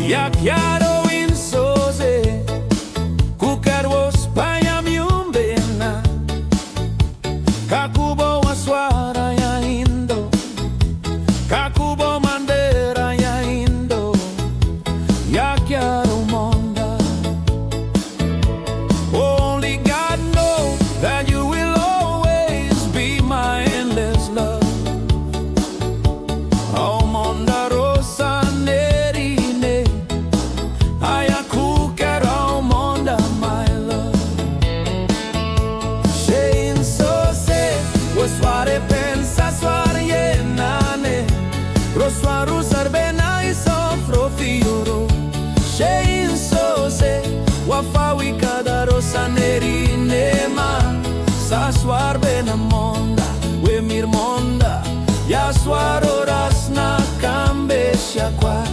Yakyar Au Monda Kukarwo Spanya miumbena Kakubo waswara ya Indo Kakubo mandera ya Indo Yakyar Au Monda. Only God knows that you will always be my endless love. Au Monda rosa nerine Yakyar Au Monda my love. Shein so se Wasware pensa sware yenane Roswaru sarbena isofro fioro. Shein so se Wafawi kada rosa nerine ma Saswar bena monda Wemir monda Yaswaro rasna kambe shakwa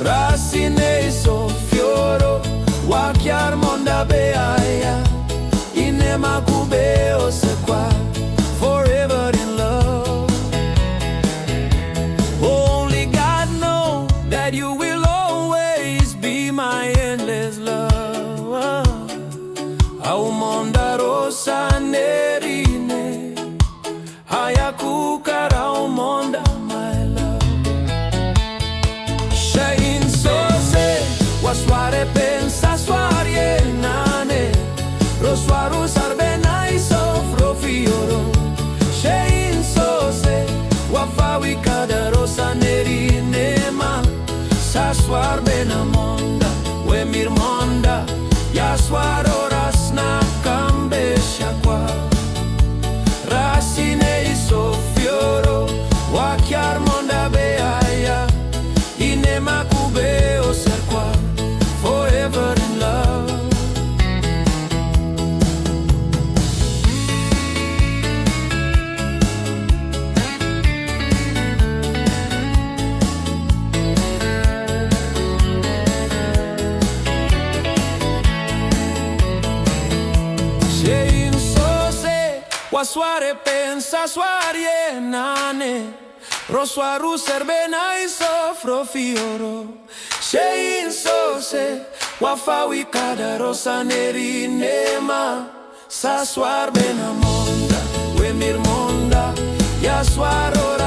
Rasine so fioro Yakyar Monda beaya Inema kubeo sekwa Forever in love. Only God knows that you will always be my endless love. Au Monda rosa nerine Yakyar Au Monda my love. Shein so se Wasware pensa sware nane Roswaru sarbena isofro fioro. Shein so se Wafawi kada rosa nerine ma Saswar bena monda Wemir monda Yaswaro rasna kambe shakwa Rasine isofioro Yakyar Monda beaya Inema kubeo serkwa Forever in love. Shein so se Wasware pensa sware nane Roswaru serbena isofro fioro. Shein so se Wafawi kada rosa nerine ma Saswar bena monda Wemir monda Yaswaro